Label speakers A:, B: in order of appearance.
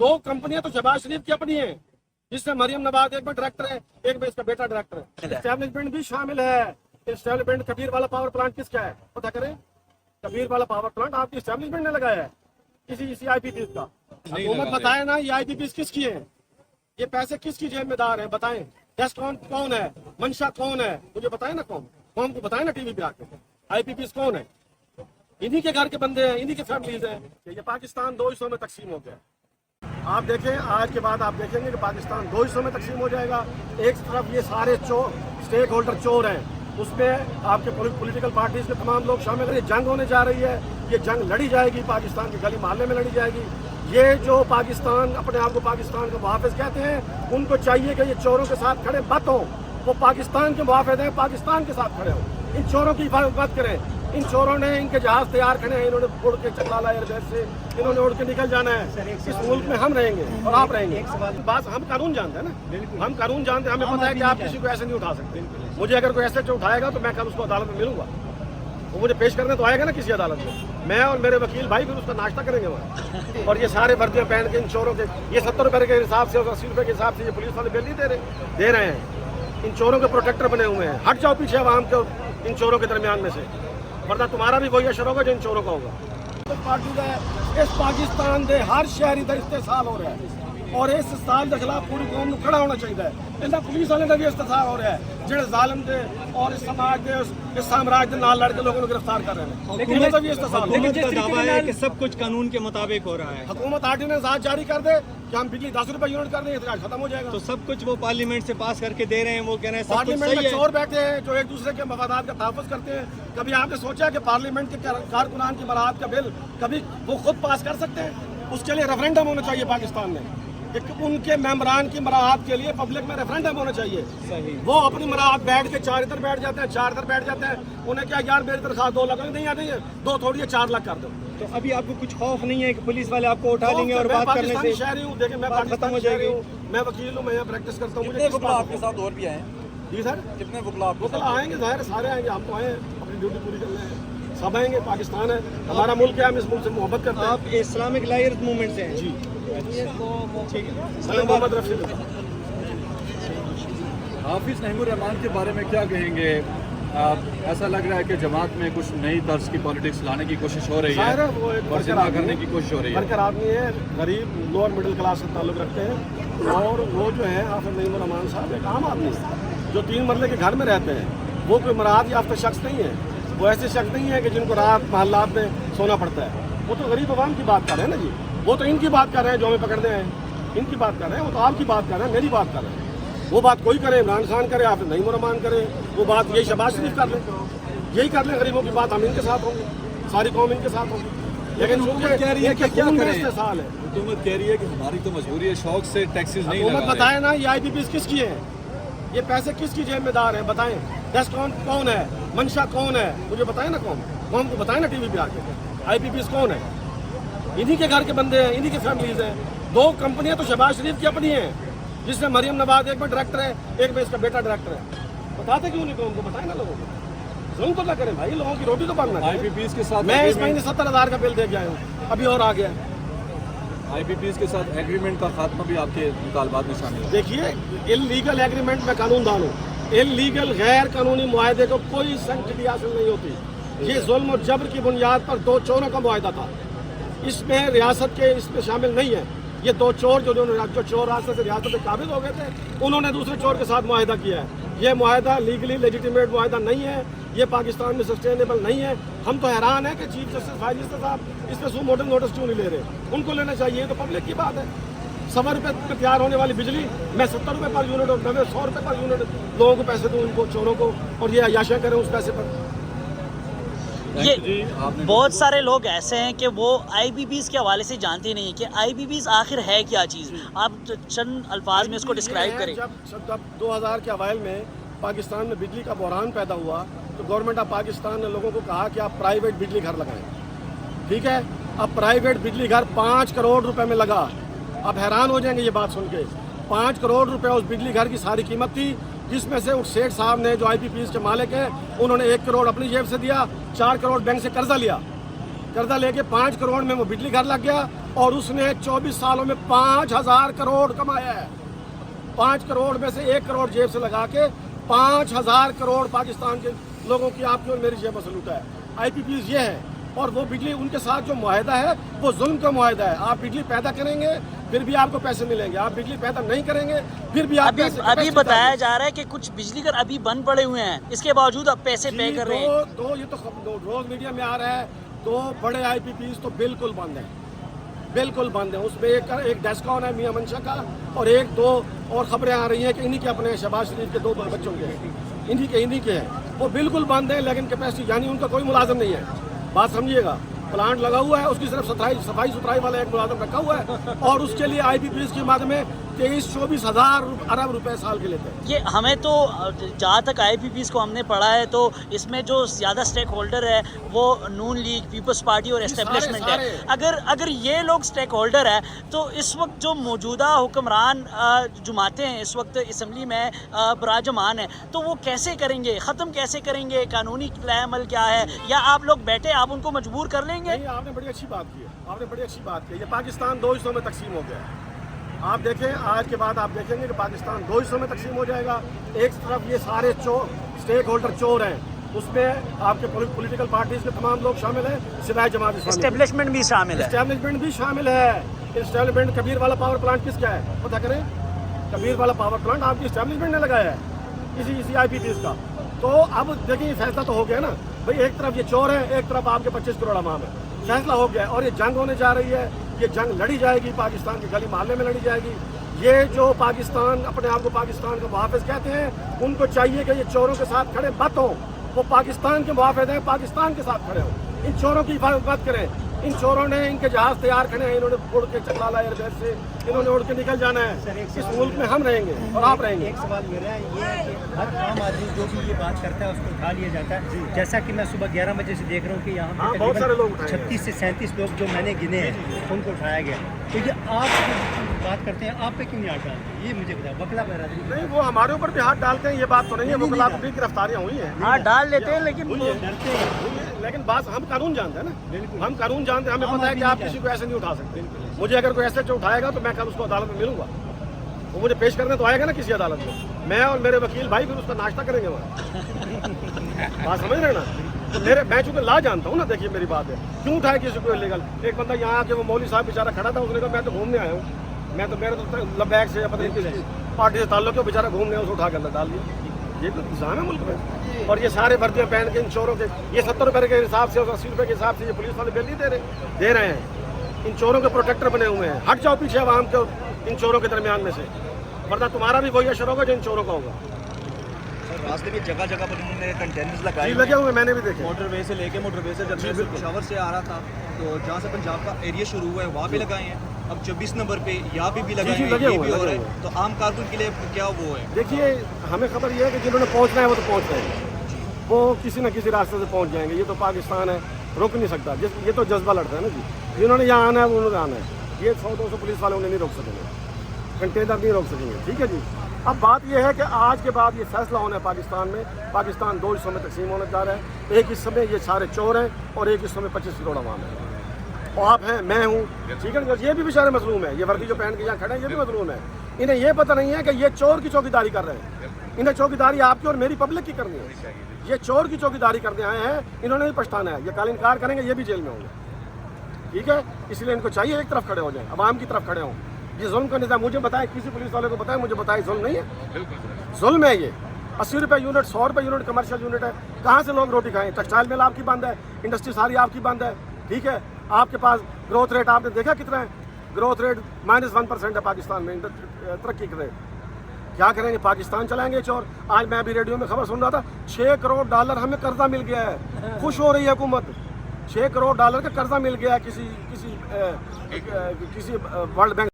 A: दो कंपनियां तो शहबाज शरीफ की अपनी है, जिसमें मरियम नवाज एक में डायरेक्टर है, एक में इसका बेटा डायरेक्टर है। एस्टेब्लिशमेंट भी शामिल है। एस्टेब्लिशमेंट कबीर वाला पावर प्लांट किसका है पता करें? कबीर वाला पावर प्लांट आपकी एस्टेब्लिशमेंट ने लगाया है, इसी आईपीपी का। हुकूमत बताए ना ये आईपीपी किसकी है, ये पैसे किसकी जिम्मेदार है बताएं। डेस्क कौन है, मंशा कौन है, मुझे बताए ना कौन को बताए ना टीवी पे आके। आईपीपी कौन है? इन्हीं के घर के बंदे हैं, इन्हीं की फैमिलीज हैं। ये पाकिस्तान दो हिस्सों में तकसीम हो गया। आप देखें आज के बाद आप देखेंगे कि पाकिस्तान दो हिस्सों में तकसीम हो जाएगा। एक तरफ ये सारे स्टेक होल्डर चोर हैं, उसमें आपके पॉलिटिकल पार्टीज के तमाम लोग शामिल हैं। ये जंग होने जा रही है, ये जंग लड़ी जाएगी, पाकिस्तान के गली मोहल्ले में लड़ी जाएगी। ये जो पाकिस्तान अपने आप को पाकिस्तान का मुहाफिज कहते हैं, उनको चाहिए कि ये चोरों के साथ खड़े मत हो। वो पाकिस्तान के मुहाफिज हैं, पाकिस्तान के साथ खड़े हो। इन चोरों की हिफाजत मत करें। इन चोरों ने इनके जहाज तैयार खड़े हैं, इन्होंने उड़ के चकलाला एयरबेस से इन्होंने उड़ के निकल जाना है। इस मुल्क में हम रहेंगे और आप रहेंगे। बात हम कानून जानते हैं ना, हम कानून जानते हैं, हमें पता है कि आप किसी को ऐसे नहीं उठा सकते। मुझे अगर कोई ऐसे उठाएगा तो मैं कल उसको अदालत में मिलूंगा, वो मुझे पेश करने तो आएगा ना किसी अदालत में। मैं और मेरे वकील भाई फिर उसका नाश्ता करेंगे वहाँ। और ये सारे वर्दियाँ पहन के इन चोरों के ये 70 रुपये के हिसाब से और 80 रुपये के हिसाब से ये पुलिस वाले बिल नहीं दे रहे हैं। इन चोरों के प्रोटेक्टर बने हुए हैं। हट जाओ पीछे आवाम के इन चोरों के दरमियान में से, वरना तुम्हारा भी वही असर होगा जो इन चोरों का होगा। पार्टी का इस पाकिस्तान के हर शहरी का इस्तेसाल हो रहा है और इस साल के खिलाफ पूरी कौम को खड़ा होना चाहिए। इन्हें पुलिस वाले का भी इस्तेसाल हो रहा है जो जालिम थे और इस समाज के इस साम्राज्य के नाल लड़के लोगों को गिरफ्तार कर रहे हैं।
B: लेकिन दावा है कि सब कुछ कानून के मुताबिक हो रहा है।
A: हुकूमत आर्डिनेंस आज जारी कर दे कि हम बिजली 10 रुपए यूनिट कर देंगे तो खत्म हो जाएगा।
B: तो सब कुछ वो पार्लियामेंट से पास करके दे रहे हैं, वो कह रहे हैं सब कुछ
A: पार्लियामेंट
B: सही
A: में
B: है।
A: चोर बैठे हैं जो एक दूसरे के मफादात का तहफ़्फ़ुज़ करते हैं। कभी आपने सोचा कि पार्लियामेंट के कारकुनान की बरात का बिल कभी वो खुद पास कर सकते हैं? उसके लिए रेफरेंडम होना चाहिए पाकिस्तान में, उनके मेंबरान की मराहत के लिए पब्लिक में रेफरेंडम होना चाहिए।
B: सही।
A: वो अपनी मराहत बैठ के 4 इधर बैठ जाते हैं, 4 इधर बैठ जाते हैं। उन्हें क्या यार मेरी तनख्वाह 2 लाख नहीं आ रही है, 2 थोड़ी है 4 लाख कर दो।
B: तो अभी आपको कुछ खौफ नहीं है कि पुलिस वाले आपको उठा लेंगे और बात करने से
A: शहरी हूँ? देखिए मैं
B: खत्म हो जाएगी।
A: मैं वकील हूँ, मैं यहाँ प्रैक्टिस करता हूँ।
C: कितने वकील आपके साथ और भी आए?
A: जी सर,
C: कितने वकील
A: आएंगे? जाहिर सारे आएंगे, हम तो आए अपनी ड्यूटी पूरी कर रहे हैं। सब आएंगे। पाकिस्तान है हमारा मुल्क है, हम इस मुल्क से मोहब्बत करते हैं।
B: आप इस्लामिक लायर्स मूवमेंट से हैं?
A: जी
B: ठीक है।
A: सलाम मोहम्मद रफी।
D: हाफिज नईमुर रहमान के बारे में क्या कहेंगे? ऐसा लग रहा है कि जमात में कुछ नई तर्ज की पॉलिटिक्स लाने की कोशिश हो रही है और जिंदा करने की कोशिश हो रही है।
A: वर्कर आदमी है, गरीब लोअर मिडिल क्लास से ताल्लुक़ रखते हैं और वो जो है हाफिज नईमुर रहमान साहब एक आम आदमी है जो 3 मरले के घर में रहते हैं। वो कोई मराहत याफ्ता शख्स नहीं है, वो ऐसे शख्स नहीं है कि जिनको रात मोहल्लात में सोना पड़ता है। वो तो गरीब आवाम की बात कर रहे हैं ना जी, वो तो इनकी बात कर रहे हैं जो हमें पकड़ने हैं, इनकी बात कर रहे हैं। वो तो आपकी बात कर रहे हैं, मेरी बात कर रहे हैं। वो बात कोई करे, इमरान खान करे, हाफिज नईमुर रहमान करे, वो बात यही शहबाज शरीफ कर लें, यही कर लें। गरीबों की बात हम इनके साथ होंगे, सारी कौम इनके साथ होगी। लेकिन
D: हुकूमत कह रही है कि क्या करें?
A: इस्तेसाल है।
D: हुकूमत कह रही है कि हमारी तो मजबूरी है, शौक से टैक्सेस नहीं
A: हुकूमत
D: लगा
A: बताए ना ये आईपीपी किसकी है, ये पैसे किसकी जिम्मेदार है बताएं। डेस्क कौन है, मंशा कौन है, मुझे बताए ना कौन को बताए ना टीवी पे आके। आईपीपी कौन है? इन्हीं के घर के बंदे हैं, इन्हीं की फैमिलीज हैं। 2 कंपनियां तो शहबाज शरीफ की अपनी हैं, जिसमें मरियम नवाज एक में डायरेक्टर है, एक में इसका बेटा डायरेक्टर है। बताते क्यों नहीं कौन को? बताए ना लोगों को, जुल्म तो ना करें भाई, लोगों की रोटी तो बनना चाहिए।
D: आईपीपीज के साथ
A: मैं इस महीने 70,000 का बिल दे के आया हूँ, अभी और आ गया।
D: आईपीपीज के साथ एग्रीमेंट का खात्मा भी आपके मुतालबात में शामिल है।
A: देखिए इलीगल एग्रीमेंट में कानूनदान हूँ, इलीगल गैर कानूनी मुआहदे को कोई सैंक्टिटी हासिल नहीं होती। ये जुल्म और जबर की बुनियाद पर 2 चोरों का मुआहदा था, इसमें रियासत के इसमें शामिल नहीं है। ये 2 चोर जो चोर रास्ते से रियासत में काबिज हो गए थे, उन्होंने दूसरे चोर के साथ मुआहदा किया है। ये मुआहदा लीगली लेजिटिमेट मुआहदा नहीं है, ये पाकिस्तान में सस्टेनेबल नहीं है। हम तो हैरान है कि चीफ जस्टिस फाइज साहब इस पर सो मोटल नोटिस क्यों नहीं ले रहे? उनको लेना चाहिए, तो पब्लिक की बात है। 100 रुपये पर तैयार होने वाली बिजली मैं 70 रुपये पर यूनिट और 100 रुपये पर यूनिट लोगों को पैसे दूँ, उनको चोरों को, और ये अयाशा करें उस पैसे पर।
E: ये बहुत सारे लोग ऐसे हैं कि वो आईपीपीज के हवाले से जानते नहीं कि आईपीपीज आखिर है क्या चीज़। आप चंद अल्फाज में इसको डिस्क्राइब करें।
A: जब 2000 के अवाइल में पाकिस्तान में बिजली का बहरान पैदा हुआ तो गवर्नमेंट ऑफ पाकिस्तान ने लोगों को कहा कि आप प्राइवेट बिजली घर लगाएं। ठीक है, अब प्राइवेट बिजली घर 5 करोड़ रुपए में लगा। अब हैरान हो जाएंगे ये बात सुन के, 5 करोड़ रुपए उस बिजली घर की सारी कीमत थी, जिसमें से उस सेठ साहब ने जो आईपीपीज के मालिक हैं उन्होंने 1 करोड़ अपनी जेब से दिया, 4 करोड़ बैंक से कर्जा लिया। कर्जा लेके 5 करोड़ में वो बिजली घर लग गया। और उसने 24 सालों में 5,000 करोड़ कमाया है। 5 करोड़ में से 1 करोड़ जेब से लगा के 5,000 करोड़ पाकिस्तान के लोगों की आपकी और मेरी जेब में से लूटा है। IPPs ये है, और वो बिजली उनके साथ जो मुआहदा है वो जुल्म का मुआहदा है। आप बिजली पैदा करेंगे फिर भी आपको पैसे मिलेंगे, आप बिजली पैदा नहीं करेंगे फिर भी आप
E: अभी बताया जा रहा है कि कुछ बिजली घर अभी बंद पड़े हुए हैं, इसके बावजूद अब पैसे पे कर रहे हैं।
A: दो ये तो रोज मीडिया में आ रहा है, 2 बड़े IPPs तो बिल्कुल बंद है, बिल्कुल बंद है। उसमें एक डेस्कॉन है मियां मंशा का, और 1-2 और खबरें आ रही हैं कि इन्हीं के अपने शहबाज शरीफ के 2 बच्चों के इन्हीं के हैं, वो बिल्कुल बंद है। लेकिन कैपेसिटी यानी उनका कोई मुलाजिम नहीं है, बात समझिएगा। प्लांट लगा हुआ है, उसकी सिर्फ सफाई सुथराई वाला एक मुलाजिम रखा हुआ है, और उसके लिए IPPs की मद में 23-24 हज़ार अरब रुपए साल के लेते हैं।
E: ये हमें तो जहाँ तक IPPs को हमने पढ़ा है तो इसमें जो ज़्यादा स्टेक होल्डर है वो नून लीग, पीपल्स पार्टी और एस्टेब्लिशमेंट है। अगर ये लोग स्टेक होल्डर है तो इस वक्त जो मौजूदा हुक्मरान जमातें हैं इस वक्त असम्बली में बराजमान है, तो वो कैसे करेंगे, ख़त्म कैसे करेंगे, कानूनी अमल क्या है, या आप लोग बैठे आप उनको मजबूर कर लेंगे?
A: नहीं, आपने बड़ी अच्छी बात की है, आपने बड़ी अच्छी बात की है। ये पाकिस्तान 2 हिस्सों में तकसीम हो गया है। आप देखें, आज के बाद आप देखेंगे कि पाकिस्तान 2 हिस्सों में तकसीम हो जाएगा। एक तरफ ये सारे स्टेक होल्डर चोर हैं, उसमें आपके पॉलिटिकल पार्टीज के तमाम लोग शामिल हैं, सिवाय जमात इस्लामी।
E: एस्टेब्लिशमेंट भी शामिल है।
A: एस्टेब्लिशमेंट भी शामिल है। एस्टेब्लिशमेंट कबीर वाला पावर प्लांट किसका है पता करें? कबीर वाला पावर प्लांट आपकी एस्टेब्लिशमेंट ने लगाया है, इसी IPPs का। तो अब देखिए फैसला तो हो गया ना भाई, एक तरफ ये चोर है, एक तरफ आपके 25 करोड़ अवाम है। फैसला हो गया और ये जंग होने जा रही है, ये जंग लड़ी जाएगी, पाकिस्तान के गली मोहल्ले में लड़ी जाएगी। ये जो पाकिस्तान अपने आप को पाकिस्तान का मुहाफिज कहते हैं, उनको चाहिए कि ये चोरों के साथ खड़े मत हो, वो पाकिस्तान के मुहाफिज हैं, पाकिस्तान के साथ खड़े हो, इन चोरों की हिफाजत मत करें। इन चोरों ने इनके जहाज तैयार खड़े हैं, इन्होंने उड़ के चकलाला एयरबेस से इन्होंने उड़ के निकल जाना है। इस मुल्क में हम रहेंगे और आप रहेंगे।
B: एक सवाल मेरा ये है कि हर आम आदमी जो भी ये बात करता है उसको उठा लिया जाता है। जैसा कि मैं सुबह 11 बजे से देख रहा हूँ कि यहाँ
A: बहुत सारे लोग
B: 36 से 37 लोग जो मैंने गिने हैं उनको उठाया गया। तो ये आप बात करते हैं, आप पे क्यों नहीं हाथ डालते, ये मुझे बताओ। वकला बहरादी
A: नहीं, वो हमारे ऊपर भी हाथ डालते हैं, ये बात तो नहीं है। वो खिलाफ भी गिरफ्तारियां हुई हैं,
E: हाँ डाल लेते हैं, लेकिन
B: डरते हैं।
A: लेकिन बात हम कानून जानते हैं ना, हम कानून जानते हैं, हमें पता है कि आप किसी को ऐसे नहीं उठा सकते। मुझे अगर कोई ऐसे उठाएगा तो मैं कल उसको अदालत में मिलूंगा, वो मुझे पेश करने तो आएगा ना किसी अदालत में, मैं और मेरे वकील भाई फिर उसका नाश्ता करेंगे वहाँ। बात समझ रहे ना? तो मैं चूंकि ला जानता हूँ ना, देखिए मेरी बात है, क्यों उठाए किसी को इलीगल? एक बंदा यहाँ आके वो मौलवी साहब बेचारा खड़ा था, उसने कहा मैं तो घूमने आया हूँ, मैं तो मेरे तो लबैक से पता नहीं किस पार्टी से ताल्लुक है, बेचारा घूमने उसको उठा के अंदर डाल दिया। ये तो निज़ाम है मुल्क में। और ये सारे वर्दियाँ पहन के इन चोरों के, ये 70 रुपये के हिसाब से और 80 रुपये के हिसाब से ये पुलिस वाले बिल नहीं दे रहे हैं। इन चोरों के प्रोटेक्टर बने हुए हैं। हट जाओ पीछे आवाम के इन चोरों के दरमियान में से, वरना तुम्हारा भी वही असर होगा जो इन चोरों का होगा।
C: रास्ते में जगह जगह पर उन्होंने कंटेनर्स लगाए
A: लगे हुए, मैंने भी देखे।
C: मोटरवे से लेके मोटरवे से जब मैं पेशावर से आ रहा था तो जहाँ से पंजाब का एरिया शुरू हुआ है वहाँ पे लगाए हैं। अब 24 नंबर पे यहाँ पे भी लगाए हैं,
A: लगे
C: ये
A: हुए
C: भी हो रहा
A: हैं।
C: है। तो आम कारकुन के लिए क्या वो है?
A: देखिए, हमें खबर ये है कि जिन्होंने पहुंचना है वो तो पहुंच रहे हैं, वो किसी न किसी रास्ते से पहुंच जाएंगे। ये तो पाकिस्तान है, रुक नहीं सकता। ये तो जज्बा लड़ता है ना जी, जिन्होंने यहाँ आना है उन्होंने आना है। ये 100-200 पुलिस वाले उन्हें नहीं रोक सकेंगे, कंटेनर नहीं रोक सकेंगे, ठीक है जी। अब बात यह है कि आज के बाद ये फैसला होना है पाकिस्तान में। पाकिस्तान 2 हिस्सों में तकसीम होने जा रहा है। एक हिस्से में ये सारे चोर हैं और एक हिस्से में 25 करोड़ अवाम है। और आप हैं, मैं हूँ, ठीक है। ये भी बेचारे मजलूम है, ये वर्दी जो पहन के यहाँ खड़े हैं ये भी मजलूम है। इन्हें ये पता नहीं है कि ये चोर की चौकीदारी कर रहे हैं। इन्हें चौकीदारी आपकी और मेरी पब्लिक की करनी है। ये चोर की चौकीदारी करने आए हैं, इन्होंने भी पछताना है। ये कल इनकार करेंगे, ये भी जेल में होंगे, ठीक है। इसलिए इनको चाहिए एक तरफ खड़े हो जाए, अवाम की तरफ खड़े हों। ये जुल्म का निज़ाम मुझे बताए, किसी पुलिस वाले को बताए, मुझे बताए जुल्म नहीं है, जुल्म है ये। 80 रुपये यूनिट, 100 रुपये यूनिट कमर्शियल यूनिट है। कहाँ से लोग रोटी खाएं? टेक्सटाइल मिल आपकी बंद है, इंडस्ट्री सारी आपकी बंद है, ठीक है। आपके पास ग्रोथ रेट आपने देखा कितना है? ग्रोथ रेट -1% है पाकिस्तान में, तरक्की का रेट। क्या करेंगे? पाकिस्तान चलाएंगे चोर। आज मैं अभी रेडियो में खबर सुन रहा था, $6 करोड़ हमें कर्जा मिल गया है। खुश हो रही है हुकूमत, $6 करोड़ का कर्जा मिल गया है किसी वर्ल्ड बैंक